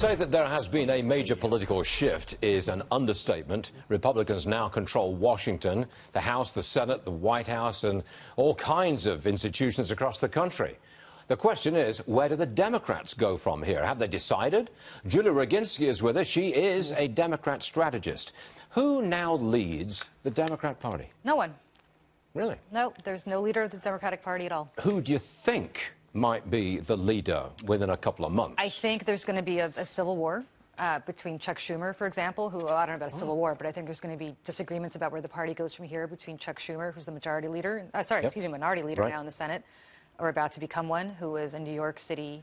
Say that there has been a major political shift is an understatement. Republicans now control Washington, the House, the Senate, the White House, and all kinds of institutions across the country. The question is, where do the Democrats go from here? Have they decided? Julie Roginsky is with us. She is a Democrat strategist. Who now leads the Democrat Party? No one. Really? No, there's no leader of the Democratic Party at all. Who do you think might be the leader within a couple of months? I think there's going to be a civil war between Chuck Schumer, for example, who, I don't know about a civil war, but I think there's going to be disagreements about where the party goes from here between Chuck Schumer, who's the majority leader, minority leader now in the Senate, or about to become one, who is a New York City,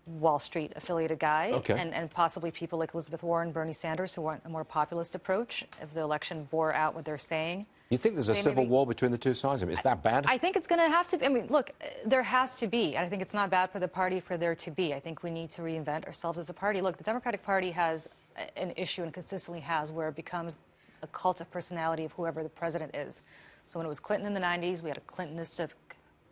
Wall Street affiliated guy, and possibly people like Elizabeth Warren, Bernie Sanders, who want a more populist approach if the election bore out what they're saying. You think there's a civil war between the two sides? I mean, is that bad? I think it's going to have to be. I mean, look, there has to be. I think it's not bad for the party for there to be. I think we need to reinvent ourselves as a party. Look, the Democratic Party has an issue and consistently has where it becomes a cult of personality of whoever the president is. So when it was Clinton in the 90s, we had a Clintonistic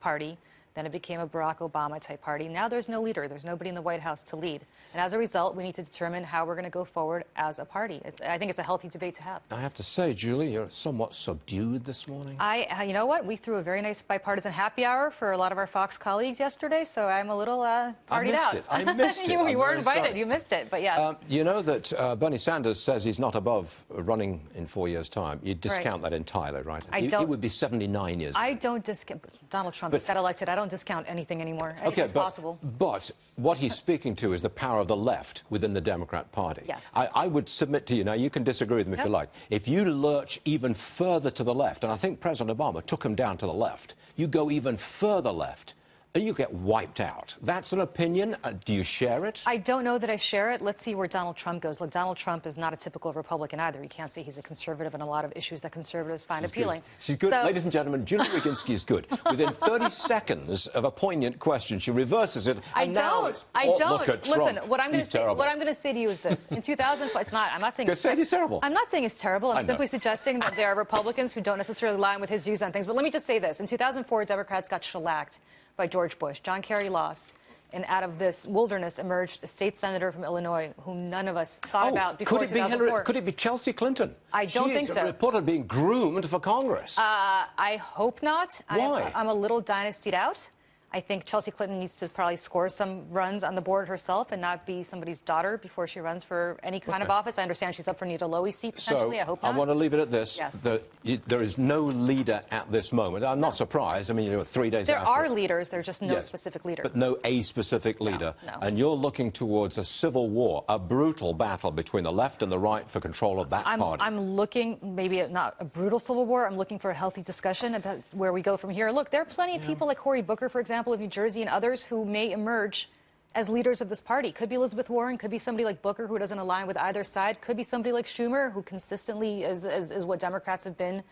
party. Then it became a Barack Obama-type party. Now there's no leader. There's nobody in the White House to lead. And as a result, we need to determine how we're going to go forward as a party. I think it's a healthy debate to have. I have to say, Julie, you're somewhat subdued this morning. You know what? We threw a very nice bipartisan happy hour for a lot of our Fox colleagues yesterday, so I'm a little partied out. I missed it. You weren't invited. You missed it, but yeah. You know that Bernie Sanders says he's not above running in 4 years' time. You discount that entirely, right? He would be 79 years old. I don't discount. Donald Trump just got elected. I don't discount anything anymore. It's possible. But what he's speaking to is the power of the left within the Democrat Party. Yes. I would submit to you, now you can disagree with him if you like, if you lurch even further to the left, and I think President Obama took him down to the left, you go even further left, and you get wiped out. That's an opinion. Do you share it? I don't know that I share it. Let's see where Donald Trump goes. Look, Donald Trump is not a typical Republican either. You can't say he's a conservative in a lot of issues that conservatives find appealing. She's good. Ladies and gentlemen, Julie Roginsky is good. Within 30 seconds of a poignant question, she reverses it. Look at Trump. Listen, what I'm going to say to you is this. In 2004, I'm not saying it's terrible. I'm not saying it's terrible. I'm simply suggesting that there are Republicans who don't necessarily align with his views on things. But let me just say this. In 2004, Democrats got shellacked by George Bush. John Kerry lost, and out of this wilderness emerged a state senator from Illinois whom none of us thought about before 2004. Could it be Chelsea Clinton? I don't think so. She's reported being groomed for Congress. I hope not. Why? I'm a little dynastied out. I think Chelsea Clinton needs to probably score some runs on the board herself and not be somebody's daughter before she runs for any kind of office. I understand she's up for Nita Lowey's seat potentially. I hope not. I want to leave it at this. Yes. There is no leader at this moment. I'm not surprised. I mean, you know, 3 days there after. There are leaders. There's just no specific leader. But no a specific leader. No. And you're looking towards a civil war, a brutal battle between the left and the right for control of that party. I'm looking, maybe not a brutal civil war. I'm looking for a healthy discussion about where we go from here. Look, there are plenty of people like Cory Booker, for example, of New Jersey, and others who may emerge as leaders of this party. Could be Elizabeth Warren, could be somebody like Booker who doesn't align with either side, could be somebody like Schumer who consistently is what Democrats have been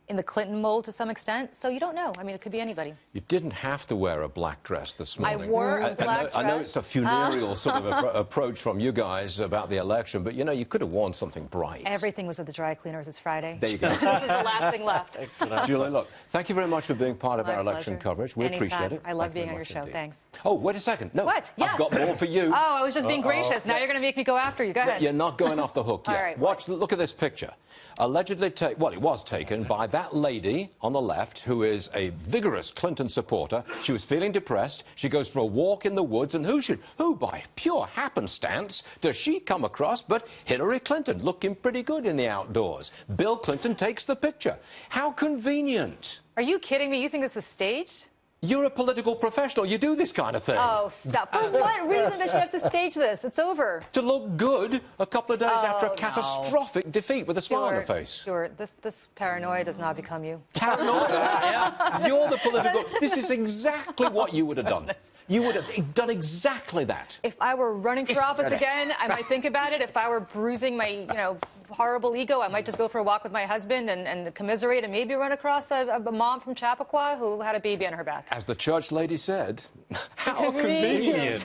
in the Clinton mold to some extent. So you don't know. I mean, it could be anybody. You didn't have to wear a black dress this morning. I wore a black dress. I know it's a funereal sort of approach from you guys about the election, but, you know, you could have worn something bright. Everything was at the dry cleaners. It's Friday. There you go. This is the last thing left. Julie, look, thank you very much for being part of our election coverage. We appreciate it. I love being on your show. Thanks. Oh, wait a second. No. What? Yes. I've got more for you. Oh, I was just being gracious. Now you're going to make me go after you. Go ahead. You're not going off the hook yet. All right. Look at this picture. Allegedly it was taken by that lady on the left who is a vigorous Clinton supporter. She was feeling depressed. She goes for a walk in the woods, and who by pure happenstance does she come across but Hillary Clinton, looking pretty good in the outdoors. Bill Clinton takes the picture. How convenient. Are you kidding me? You think this is staged? You're a political professional. You do this kind of thing. Oh, stop. For what reason does she have to stage this? It's over. To look good a couple of days after a catastrophic defeat with a smile on her face. Sure. This paranoia does not become you. Paranoia? You're the political... This is exactly what you would have done. You would have done exactly that. If I were running for office again, I might think about it. If I were bruising my, horrible ego, I might just go for a walk with my husband and commiserate and maybe run across a mom from Chappaqua who had a baby on her back. As the church lady said, how convenient.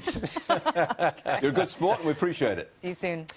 You're a good sport and we appreciate it. See you soon.